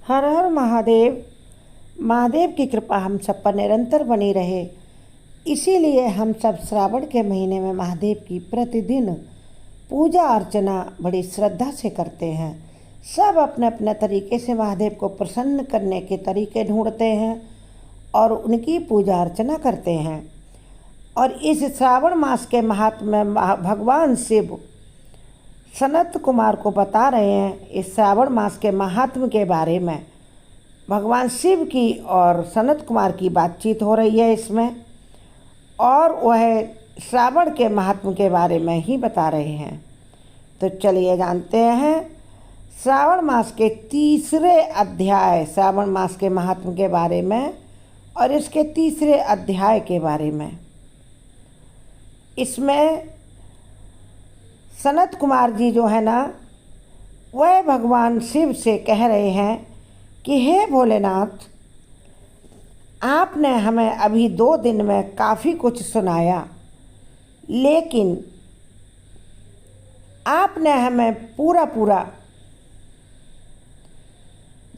हर हर महादेव। महादेव की कृपा हम सब पर निरंतर बनी रहे, इसीलिए हम सब श्रावण के महीने में महादेव की प्रतिदिन पूजा अर्चना बड़ी श्रद्धा से करते हैं। सब अपने अपने तरीके से महादेव को प्रसन्न करने के तरीके ढूंढते हैं और उनकी पूजा अर्चना करते हैं। और इस श्रावण मास के महात्म्य में भगवान शिव सनत कुमार को बता रहे हैं। इस श्रावण मास के महात्म्य के बारे में भगवान शिव की और सनत कुमार की बातचीत हो रही है इसमें, और वह श्रावण के महात्म्य के बारे में ही बता रहे हैं। तो चलिए जानते हैं श्रावण मास के तीसरे अध्याय श्रावण मास के महात्म्य के बारे में और इसके तीसरे अध्याय के बारे में। इसमें सनत कुमार जी जो है ना, वह भगवान शिव से कह रहे हैं कि हे भोलेनाथ, आपने हमें अभी 2 दिन में काफ़ी कुछ सुनाया, लेकिन आपने हमें पूरा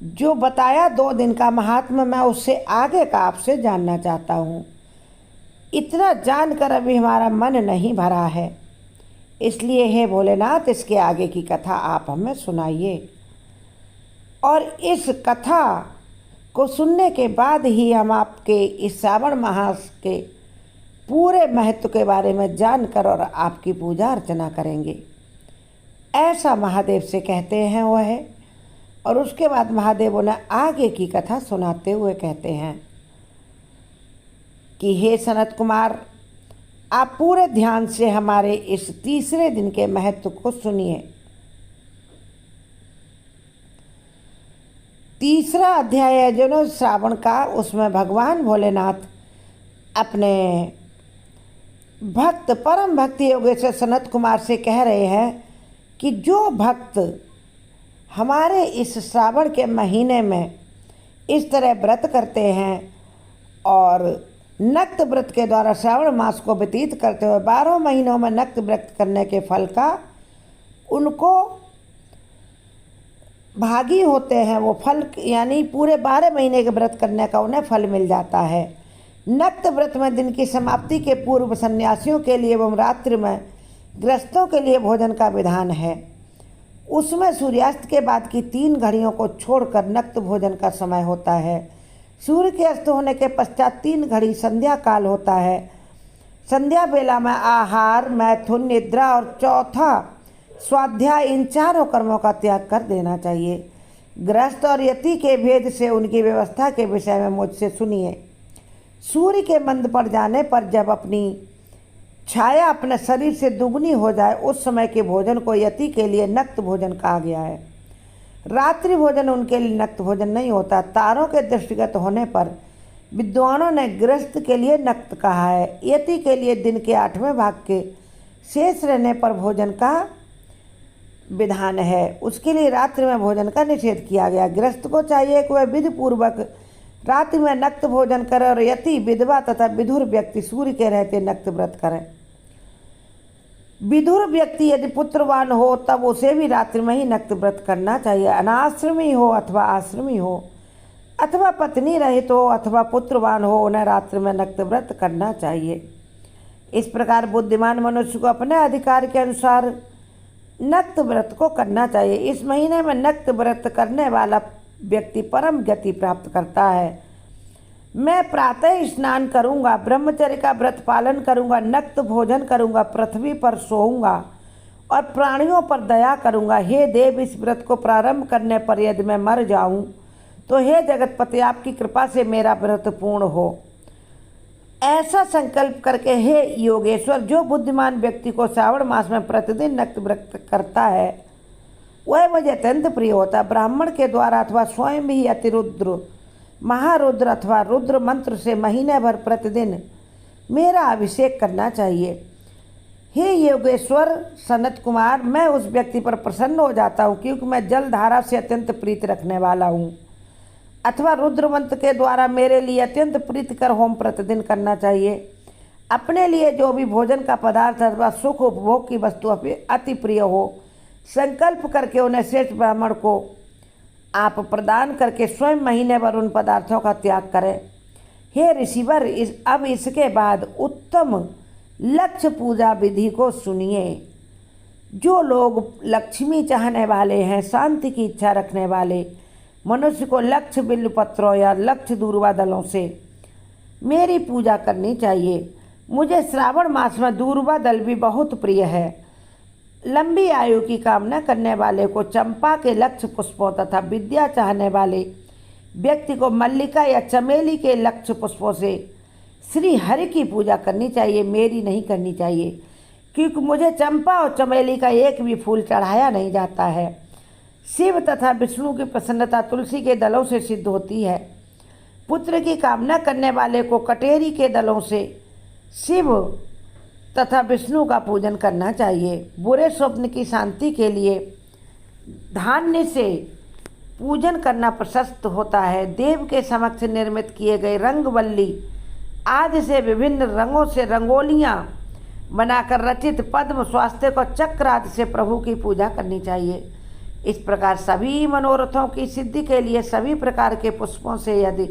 जो बताया 2 दिन का महात्मा, मैं उससे आगे का आपसे जानना चाहता हूँ। इतना जानकर अभी हमारा मन नहीं भरा है, इसलिए हे भोलेनाथ इसके आगे की कथा आप हमें सुनाइए। और इस कथा को सुनने के बाद ही हम आपके इस श्रावण मास के पूरे महत्व के बारे में जानकर और आपकी पूजा अर्चना करेंगे, ऐसा महादेव से कहते हैं वह। और उसके बाद महादेव उन्हें आगे की कथा सुनाते हुए कहते हैं कि हे सनत कुमार, आप पूरे ध्यान से हमारे इस तीसरे दिन के महत्व को सुनिए। तीसरा अध्याय है जो ना श्रावण का, उसमें भगवान भोलेनाथ अपने भक्त परम भक्ति योगेश्वर सनत कुमार से कह रहे हैं कि जो भक्त हमारे इस श्रावण के महीने में इस तरह व्रत करते हैं और नक्त व्रत के द्वारा श्रावण मास को व्यतीत करते हुए 12 महीनों में नक्त व्रत करने के फल का उनको भागी होते हैं, वो फल यानी पूरे 12 महीने के व्रत करने का उन्हें फल मिल जाता है। नक्त व्रत में दिन की समाप्ति के पूर्व सन्यासियों के लिए एवं रात्रि में गृहस्थों के लिए भोजन का विधान है। उसमें सूर्यास्त के बाद की 3 घड़ियों को छोड़कर नक्त भोजन का समय होता है। सूर्य के अस्त होने के पश्चात 3 घड़ी संध्या काल होता है। संध्या बेला में आहार, मैथुन, निद्रा और चौथा स्वाध्याय, इन 4 कर्मों का त्याग कर देना चाहिए। गृहस्थ और यति के भेद से उनकी व्यवस्था के विषय में मुझसे सुनिए। सूर्य के मंद पड़ जाने पर जब अपनी छाया अपने शरीर से दुगनी हो जाए, उस समय के भोजन को यति के लिए नक्त भोजन कहा गया है। रात्रि भोजन उनके लिए नक्त भोजन नहीं होता। तारों के दृष्टिगत होने पर विद्वानों ने गृहस्थ के लिए नक्त कहा है। यति के लिए दिन के 8वें भाग के शेष रहने पर भोजन का विधान है। उसके लिए रात्रि में भोजन का निषेध किया गया। गृहस्थ को चाहिए कि वह विधि पूर्वक रात्रि में नक्त भोजन करे और यति, विधवा तथा विधुर व्यक्ति सूर्य के रहते नक्त व्रत करें। विधुर व्यक्ति यदि पुत्रवान हो तब उसे भी रात्रि में ही नक्त व्रत करना चाहिए। अनाश्रमी हो अथवा आश्रमी हो अथवा पत्नी रहित हो अथवा पुत्रवान हो, उन्हें रात्रि में नक्त व्रत करना चाहिए। इस प्रकार बुद्धिमान मनुष्य को अपने अधिकार के अनुसार नक्त व्रत को करना चाहिए। इस महीने में नक्त व्रत करने वाला व्यक्ति परम गति प्राप्त करता है। मैं प्रातः स्नान करूंगा, ब्रह्मचर्य का व्रत पालन करूंगा, नक्त भोजन करूंगा, पृथ्वी पर सोऊंगा और प्राणियों पर दया करूंगा। हे देव, इस व्रत को प्रारंभ करने पर यदि मैं मर जाऊं तो हे जगतपति, आपकी कृपा से मेरा व्रत पूर्ण हो। ऐसा संकल्प करके हे योगेश्वर, जो बुद्धिमान व्यक्ति को श्रावण मास में प्रतिदिन नक्त व्रत करता है वह मुझे अत्यंत प्रिय होता। ब्राह्मण के द्वारा अथवा स्वयं भी अतिरुद्र, महारुद्र अथवा रुद्र मंत्र से महीने भर प्रतिदिन मेरा अभिषेक करना चाहिए। हे योगेश्वर सनत कुमार, मैं उस व्यक्ति पर प्रसन्न हो जाता हूँ क्योंकि मैं जल धारा से अत्यंत प्रीति रखने वाला हूँ। अथवा रुद्र मंत्र के द्वारा मेरे लिए अत्यंत प्रीतिकर होम प्रतिदिन करना चाहिए। अपने लिए जो भी भोजन का पदार्थ अथवा सुख उपभोग की वस्तु अति प्रिय हो, संकल्प करके उन्हें श्रेष्ठ ब्राह्मण को आप प्रदान करके स्वयं महीने भर उन पदार्थों का त्याग करें। हे ऋषिवर, अब इसके बाद उत्तम लक्ष्य पूजा विधि को सुनिए। जो लोग लक्ष्मी चाहने वाले हैं, शांति की इच्छा रखने वाले, मनुष्य को लक्ष्य बिल्व पत्रों या लक्ष्य दूर्वा दलों से मेरी पूजा करनी चाहिए। मुझे श्रावण मास में दूर्वा दल भी बहुत प्रिय है। लंबी आयु की कामना करने वाले को चंपा के लक्ष्य पुष्पों तथा विद्या चाहने वाले व्यक्ति को मल्लिका या चमेली के लक्ष्य पुष्पों से श्री हरि की पूजा करनी चाहिए, मेरी नहीं करनी चाहिए, क्योंकि मुझे चंपा और चमेली का एक भी फूल चढ़ाया नहीं जाता है। शिव तथा विष्णु की प्रसन्नता तुलसी के दलों से सिद्ध होती है। पुत्र की कामना करने वाले को कटेरी के दलों से शिव तथा विष्णु का पूजन करना चाहिए। बुरे स्वप्न की शांति के लिए धान्य से पूजन करना प्रशस्त होता है। देव के समक्ष निर्मित किए गए रंगवल्ली आदि से विभिन्न रंगों से रंगोलियाँ बनाकर रचित पद्म, स्वास्थ्य को चक्र आदि से प्रभु की पूजा करनी चाहिए। इस प्रकार सभी मनोरथों की सिद्धि के लिए सभी प्रकार के पुष्पों से यदि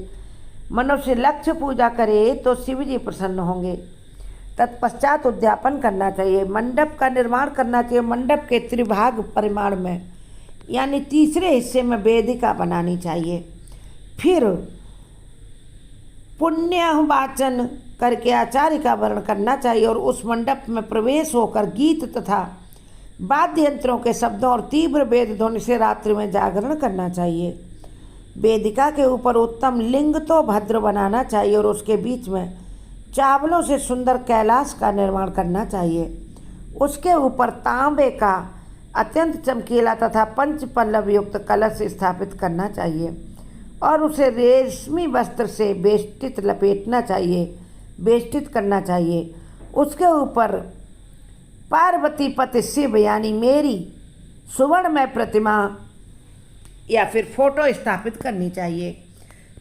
मनुष्य लक्ष्य पूजा करे तो शिव जी प्रसन्न होंगे। तत्पश्चात उद्यापन करना चाहिए, मंडप का निर्माण करना चाहिए। मंडप के त्रिभाग परिमाण में यानी तीसरे हिस्से में वेदिका बनानी चाहिए। फिर पुण्यवाचन करके आचार्य का वर्ण करना चाहिए और उस मंडप में प्रवेश होकर गीत तथा वाद्य यंत्रों के शब्दों और तीव्र वेद ध्वनि से रात्रि में जागरण करना चाहिए। वेदिका के ऊपर उत्तम लिंग तो भद्र बनाना चाहिए और उसके बीच में चावलों से सुंदर कैलाश का निर्माण करना चाहिए। उसके ऊपर तांबे का अत्यंत चमकीला तथा पंच पल्लव युक्त कलश स्थापित करना चाहिए और उसे रेशमी वस्त्र से बेष्टित लपेटना चाहिए, बेष्टित करना चाहिए। उसके ऊपर पार्वती पति शिव यानी मेरी सुवर्णमय प्रतिमा या फिर फोटो स्थापित करनी चाहिए।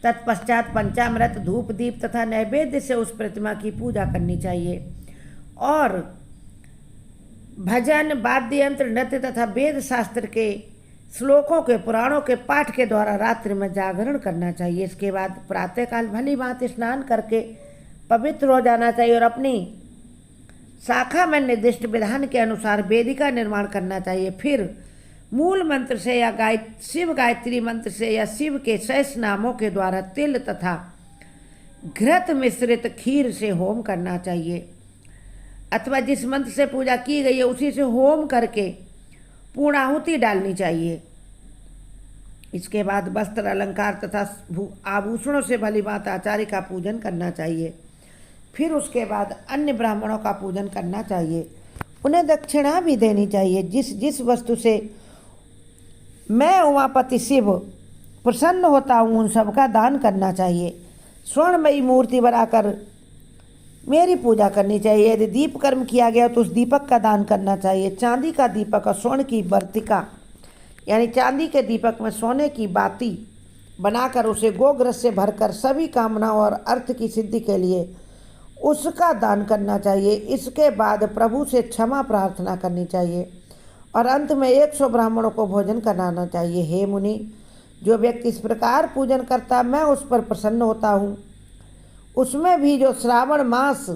तत्पश्चात पंचामृत, धूप, दीप तथा नैवेद्य से उस प्रतिमा की पूजा करनी चाहिए और भजन, वाद्य यंत्र, नृत्य तथा वेद शास्त्र के श्लोकों के, पुराणों के पाठ के द्वारा रात्रि में जागरण करना चाहिए। इसके बाद प्रातःकाल भली भांति स्नान करके पवित्र हो जाना चाहिए और अपनी शाखा में निर्दिष्ट विधान के अनुसार वेदिका निर्माण करना चाहिए। फिर मूल मंत्र से या शिव गायत्री मंत्र से या शिव के शेष नामों के द्वारा तिल तथा घृत मिश्रित खीर से होम करना चाहिए अथवा जिस मंत्र से पूजा की गई है उसी से होम करके पूर्णाहुति डालनी चाहिए। इसके बाद वस्त्र, अलंकार तथा आभूषणों से भली भांति आचार्य का पूजन करना चाहिए। फिर उसके बाद अन्य ब्राह्मणों का पूजन करना चाहिए, उन्हें दक्षिणा भी देनी चाहिए। जिस वस्तु से मैं उमापति शिव प्रसन्न होता हूँ उन सबका दान करना चाहिए। स्वर्णमयी मूर्ति बनाकर मेरी पूजा करनी चाहिए। यदि दीप कर्म किया गया तो उस दीपक का दान करना चाहिए। चांदी का दीपक और स्वर्ण की वर्तिका यानी चांदी के दीपक में सोने की बाती बनाकर उसे गोग्रस से भरकर सभी कामनाओं और अर्थ की सिद्धि के लिए उसका दान करना चाहिए। इसके बाद प्रभु से क्षमा प्रार्थना करनी चाहिए और अंत में 100 ब्राह्मणों को भोजन कराना चाहिए। हे मुनि, जो व्यक्ति इस प्रकार पूजन करता मैं उस पर प्रसन्न होता हूँ। उसमें भी जो श्रावण मास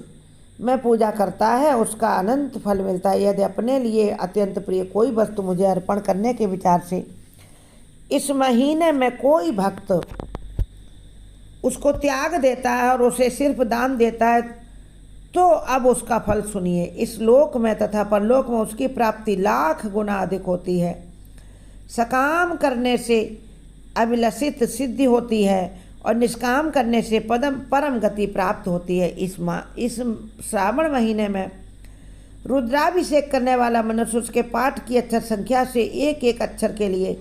में पूजा करता है उसका अनंत फल मिलता है। यदि अपने लिए अत्यंत प्रिय कोई वस्तु मुझे अर्पण करने के विचार से इस महीने में कोई भक्त उसको त्याग देता है और उसे सिर्फ दान देता है तो अब उसका फल सुनिए। इस लोक में तथा परलोक में उसकी प्राप्ति लाख गुना अधिक होती है। सकाम करने से अभिलषित सिद्धि होती है और निष्काम करने से परम गति प्राप्त होती है। इस श्रावण महीने में रुद्राभिषेक करने वाला मनुष्य उसके पाठ की अक्षर संख्या से एक एक अक्षर के लिए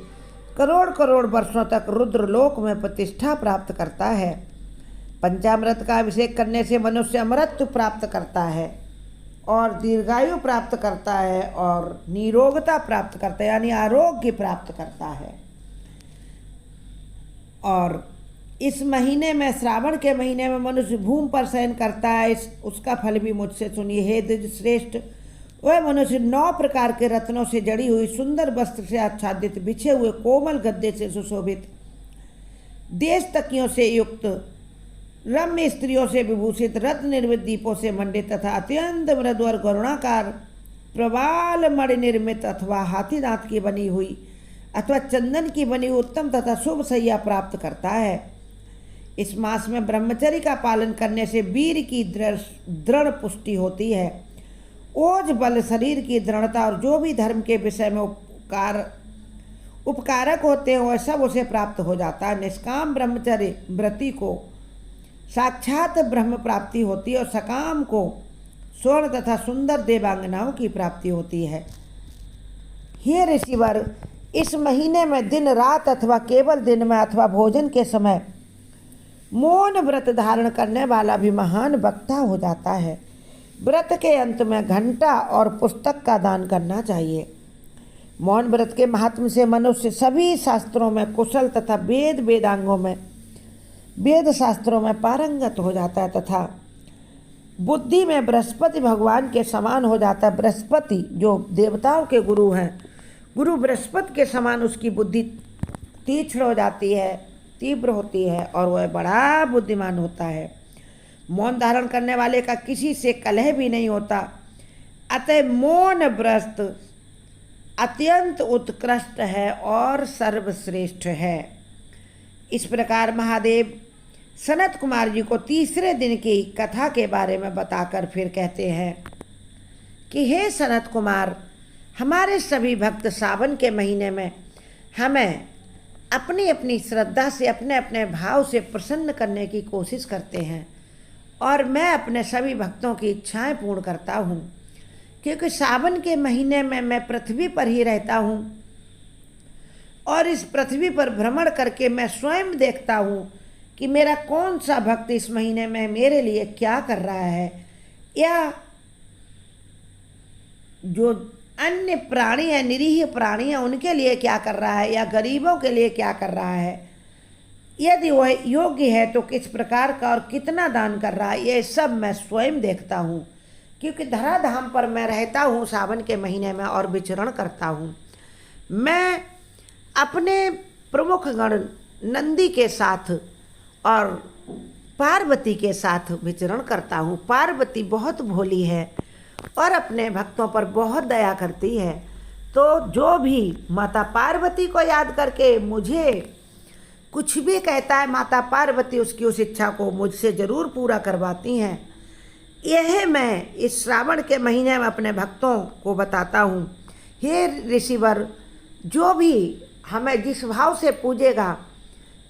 करोड़ करोड़ वर्षों तक रुद्रलोक में प्रतिष्ठा प्राप्त करता है। पंचामृत का अभिषेक करने से मनुष्य अमरत्व प्राप्त करता है और दीर्घायु प्राप्त करता है और निरोगता प्राप्त करता है यानी आरोग्य प्राप्त करता है। और इस महीने में, श्रावण के महीने में मनुष्य भूमि पर शयन करता है, उसका फल भी मुझसे सुनिए। हे द्विज श्रेष्ठ, वह मनुष्य 9 प्रकार के रत्नों से जड़ी हुई सुंदर वस्त्र से आच्छादित, बिछे हुए कोमल गद्दे से सुशोभित, देश तकियों से युक्त, रम्य स्त्रियों से विभूषित, रत्न निर्मित दीपों से मंडित तथा अत्यंत मृदु और करुणाकार प्रवाल मणि निर्मित अथवा हाथी दांत की बनी हुई अथवा चंदन की बनी उत्तम तथा शुभ सैया प्राप्त करता है। इस मास में ब्रह्मचर्य का पालन करने से वीर की दृढ़ पुष्टि होती है, ओज बल, शरीर की दृढ़ता और जो भी धर्म के विषय में उपकारक होते हैं वह सब उसे प्राप्त हो जाता है। निष्काम ब्रह्मचर्य व्रती को साक्षात ब्रह्म प्राप्ति होती है और सकाम को स्वर्ण तथा सुंदर देवांगनाओं की प्राप्ति होती है। हे ऋषिवर, इस महीने में दिन रात अथवा केवल दिन में अथवा भोजन के समय मौन व्रत धारण करने वाला भी महान वक्ता हो जाता है। व्रत के अंत में घंटा और पुस्तक का दान करना चाहिए। मौन व्रत के महात्म से मनुष्य सभी शास्त्रों में कुशल तथा वेदांगों में वेद शास्त्रों में पारंगत हो जाता है तथा बुद्धि में बृहस्पति भगवान के समान हो जाता है। बृहस्पति जो देवताओं के गुरु हैं, गुरु बृहस्पति के समान उसकी बुद्धि तीक्ष्ण हो जाती है, तीव्र होती है और वह बड़ा बुद्धिमान होता है। मौन धारण करने वाले का किसी से कलह भी नहीं होता, अतः मौन व्रत अत्यंत उत्कृष्ट है और सर्वश्रेष्ठ है। इस प्रकार महादेव सनत कुमार जी को तीसरे दिन की कथा के बारे में बताकर फिर कहते हैं कि हे सनत कुमार, हमारे सभी भक्त सावन के महीने में हमें अपनी अपनी श्रद्धा से अपने अपने भाव से प्रसन्न करने की कोशिश करते हैं और मैं अपने सभी भक्तों की इच्छाएं पूर्ण करता हूँ, क्योंकि सावन के महीने में मैं पृथ्वी पर ही रहता हूँ और इस पृथ्वी पर भ्रमण करके मैं स्वयं देखता हूँ कि मेरा कौन सा भक्त इस महीने में मेरे लिए क्या कर रहा है, या जो अन्य प्राणी है, निरीह प्राणी है, उनके लिए क्या कर रहा है या गरीबों के लिए क्या कर रहा है। यदि वह योग्य है तो किस प्रकार का और कितना दान कर रहा है, ये सब मैं स्वयं देखता हूँ, क्योंकि धराधाम पर मैं रहता हूँ सावन के महीने में और विचरण करता हूँ। मैं अपने प्रमुख गण नंदी के साथ और पार्वती के साथ विचरण करता हूँ। पार्वती बहुत भोली है और अपने भक्तों पर बहुत दया करती है, तो जो भी माता पार्वती को याद करके मुझे कुछ भी कहता है, माता पार्वती उसकी उस इच्छा को मुझसे ज़रूर पूरा करवाती हैं। यह मैं इस श्रावण के महीने में अपने भक्तों को बताता हूँ। हे ऋषिवर, जो भी हमें जिस भाव से पूजेगा,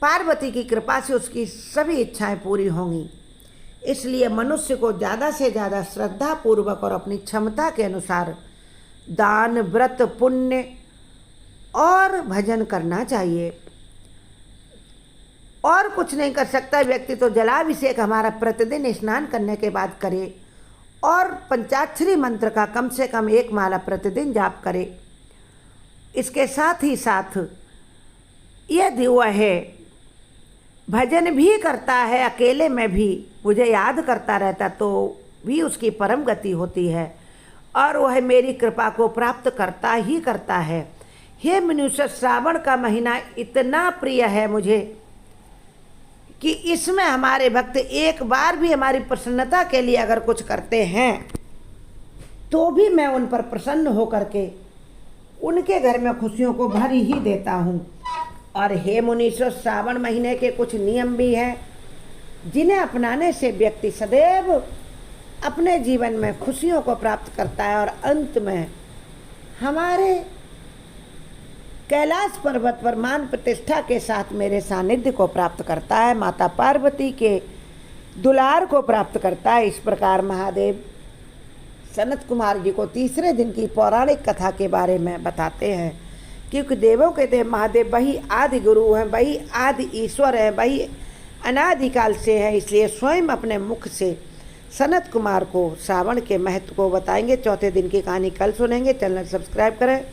पार्वती की कृपा से उसकी सभी इच्छाएं पूरी होंगी। इसलिए मनुष्य को ज़्यादा से ज़्यादा श्रद्धा पूर्वक और अपनी क्षमता के अनुसार दान, व्रत, पुण्य और भजन करना चाहिए। और कुछ नहीं कर सकता व्यक्ति तो जलाभिषेक हमारा प्रतिदिन स्नान करने के बाद करे और पंचाक्षरी मंत्र का कम से कम 1 माला प्रतिदिन जाप करे। इसके साथ ही साथ यदि वह भजन भी करता है, अकेले में भी मुझे याद करता रहता, तो भी उसकी परम गति होती है और वह मेरी कृपा को प्राप्त करता ही करता है। हे मनुष्य, श्रावण का महीना इतना प्रिय है मुझे कि इसमें हमारे भक्त एक बार भी हमारी प्रसन्नता के लिए अगर कुछ करते हैं तो भी मैं उन पर प्रसन्न होकर के उनके घर में खुशियों को भर ही देता हूँ। और हे मुनीश्वर, श्रावण महीने के कुछ नियम भी हैं जिन्हें अपनाने से व्यक्ति सदैव अपने जीवन में खुशियों को प्राप्त करता है और अंत में हमारे कैलाश पर्वत पर मान प्रतिष्ठा के साथ मेरे सानिध्य को प्राप्त करता है, माता पार्वती के दुलार को प्राप्त करता है। इस प्रकार महादेव सनत कुमार जी को तीसरे दिन की पौराणिक कथा के बारे में बताते हैं, क्योंकि देवों के देव महादेव वही आदि गुरु हैं, वही आदि ईश्वर हैं, वही अनादिकाल से हैं। इसलिए स्वयं अपने मुख से सनत कुमार को श्रावण के महत्व को बताएंगे। चौथे दिन की कहानी कल सुनेंगे। चैनल सब्सक्राइब करें।